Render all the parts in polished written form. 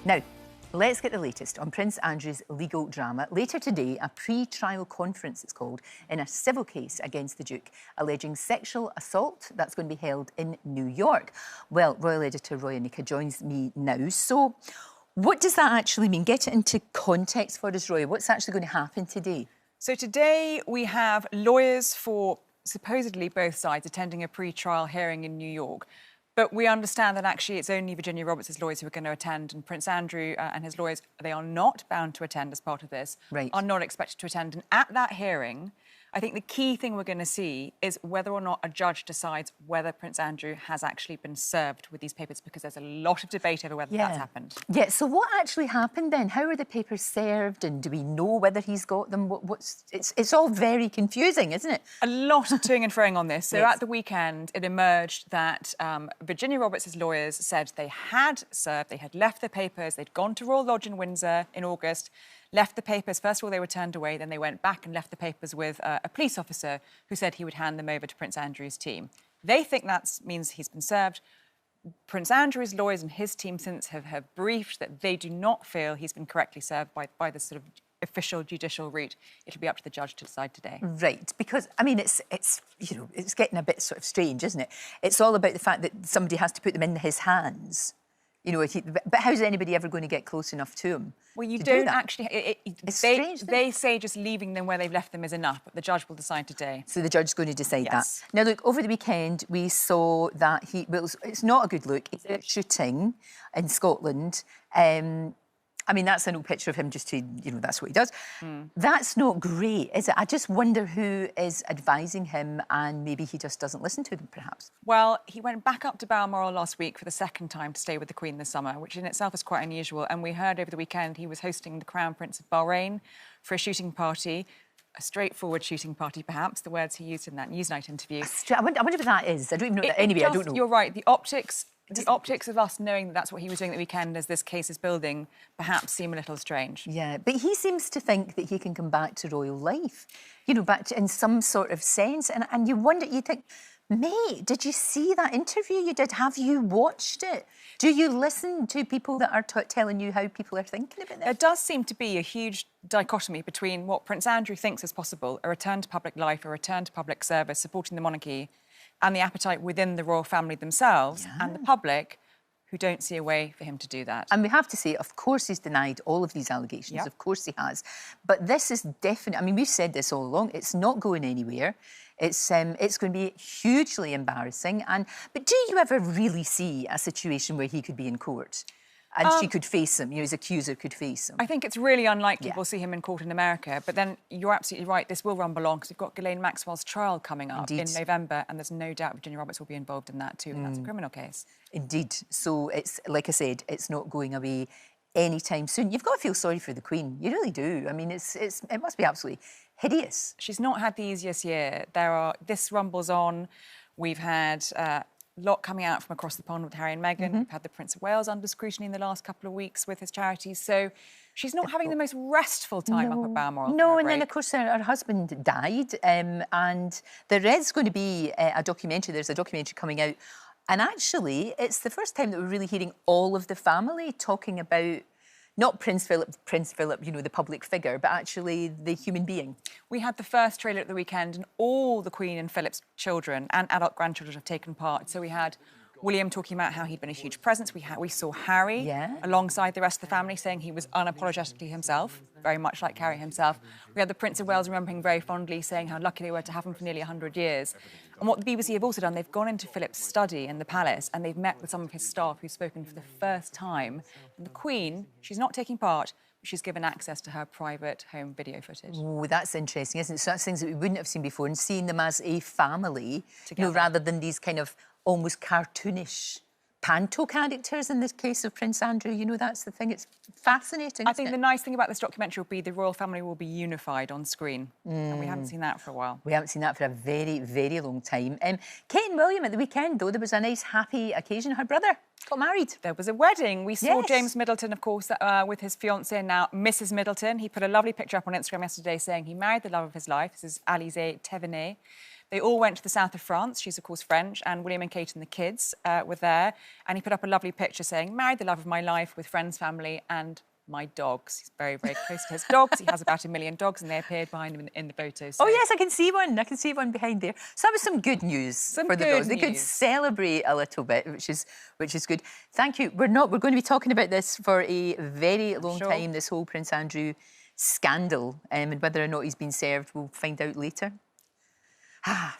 Now, let's get the latest on Prince Andrew's legal drama. Later today, a pre-trial conference, it's called, in a civil case against the Duke, alleging sexual assault that's going to be held in New York. Well, Royal Editor Roya Nikkhah joins me now. So, what does that actually mean? Get it into context for us, Roya. What's actually going to happen today? So today we have lawyers for supposedly both sides attending a pre-trial hearing in New York. But we understand that actually it's only Virginia Roberts' lawyers who are going to attend, and Prince Andrew and his lawyers, they are not bound to attend as part of this, are not expected to attend. And at that hearing, I think the key thing we're going to see is whether or not a judge decides whether Prince Andrew has actually been served with these papers, because there's a lot of debate over whether that's happened. Yeah, so what actually happened then? How are the papers served, and do we know whether he's got them? It's all very confusing, isn't it? A lot of toing and froing on this. So at the weekend, it emerged that Virginia Roberts' lawyers said they had served, they had left the papers, they'd gone to Royal Lodge in Windsor in August, left the papers. First of all, they were turned away. Then they went back and left the papers with a police officer who said he would hand them over to Prince Andrew's team. They think that means he's been served. Prince Andrew's lawyers and his team since have briefed that they do not feel he's been correctly served by the sort of official judicial route. It'll be up to the judge to decide today. Right, because, I mean, it's you know, it's getting a bit sort of strange, isn't it? It's all about the fact that somebody has to put them in his hands. You know, but how's anybody ever going to get close enough to him? Well, you don't actually... It's strange, they say just leaving them where they've left them is enough, but the judge will decide today. So the judge's going to decide that. Now, look, over the weekend, we saw that it's not a good look. He's out shooting in Scotland. I mean, that's an old picture of him just to, you know, that's what he does. That's not great, is it? I just wonder who is advising him, and maybe he just doesn't listen to them, perhaps. Well, he went back up to Balmoral last week for the second time to stay with the Queen this summer, which in itself is quite unusual. And we heard over the weekend he was hosting the Crown Prince of Bahrain for a shooting party. A straightforward shooting party, perhaps, the words he used in that Newsnight interview. I wonder what that is. I don't even know that. Anyway, I don't know. You're right. The optics of us knowing that that's what he was doing at the weekend as this case is building perhaps seem a little strange. Yeah, but he seems to think that he can come back to royal life, you know, back to, in some sort of sense. And you wonder, you think, mate, did you see that interview you did? Have you watched it? Do you listen to people that are telling you how people are thinking about this? There does seem to be a huge dichotomy between what Prince Andrew thinks is possible, a return to public life, a return to public service, supporting the monarchy, and the appetite within the royal family themselves and the public, who don't see a way for him to do that. And we have to say, of course, he's denied all of these allegations. Of course he has. But this is definitely... I mean, we've said this all along. It's not going anywhere. It's going to be hugely embarrassing. But do you ever really see a situation where he could be in court and she could face him, you know, his accuser could face him? I think it's really unlikely we'll see him in court in America. But then you're absolutely right, this will rumble on, because we've got Ghislaine Maxwell's trial coming up in November, and there's no doubt Virginia Roberts will be involved in that too, and that's a criminal case. Indeed. So it's, like I said, it's not going away anytime soon. You've got to feel sorry for the Queen. You really do. I mean, it must be absolutely hideous. She's not had the easiest year. This rumbles on. We've had a lot coming out from across the pond with Harry and Meghan. We've had the Prince of Wales under scrutiny in the last couple of weeks with his charities. So she's not having the most restful time up at Balmoral. No, and then, of course, her husband died. And there is going to be a documentary. There's a documentary coming out. And actually, it's the first time that we're really hearing all of the family talking about not Prince Phillip, you know, the public figure, but actually the human being. We had the first trailer at the weekend, and all the Queen and Philip's children and adult grandchildren have taken part. So we had William talking about how he'd been a huge presence. We saw Harry alongside the rest of the family saying he was unapologetically himself, very much like Harry himself. We had the Prince of Wales remembering very fondly, saying how lucky they were to have him for nearly 100 years. And what the BBC have also done, they've gone into Philip's study in the palace and they've met with some of his staff who've spoken for the first time. And the Queen, she's not taking part, but she's given access to her private home video footage. Oh, that's interesting, isn't it? So that's things that we wouldn't have seen before, and seeing them as a family, you know, rather than these kind of almost cartoonish panto characters in this case of Prince Andrew. You know, that's the thing. It's fascinating. I think the nice thing about this documentary will be the royal family will be unified on screen. And we haven't seen that for a while. We haven't seen that for a very, very long time. Kate and William at the weekend, though, there was a nice, happy occasion. Her brother got married. There was a wedding. We saw James Middleton, of course, with his fiancée, now Mrs Middleton. He put a lovely picture up on Instagram yesterday saying he married the love of his life. This is Alizé Thévenet. They all went to the south of France. She's, of course, French, and William and Kate and the kids were there. And he put up a lovely picture saying, married the love of my life with friends, family, and my dogs. He's very, very close to his dogs. He has about 1 million dogs, and they appeared behind him in the photos. So. Oh, yes, I can see one. I can see one behind there. So that was some good news for the dogs. They could celebrate a little bit, which is good. Thank you. We're going to be talking about this for a very long time, this whole Prince Andrew scandal, and whether or not he's been served, we'll find out later.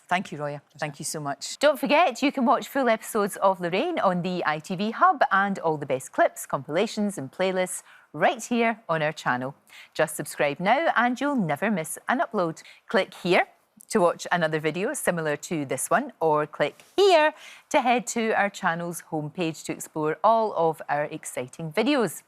Thank you, Roya. Thank you so much. Don't forget, you can watch full episodes of Lorraine on the ITV Hub and all the best clips, compilations and playlists right here on our channel. Just subscribe now and you'll never miss an upload. Click here to watch another video similar to this one, or click here to head to our channel's homepage to explore all of our exciting videos.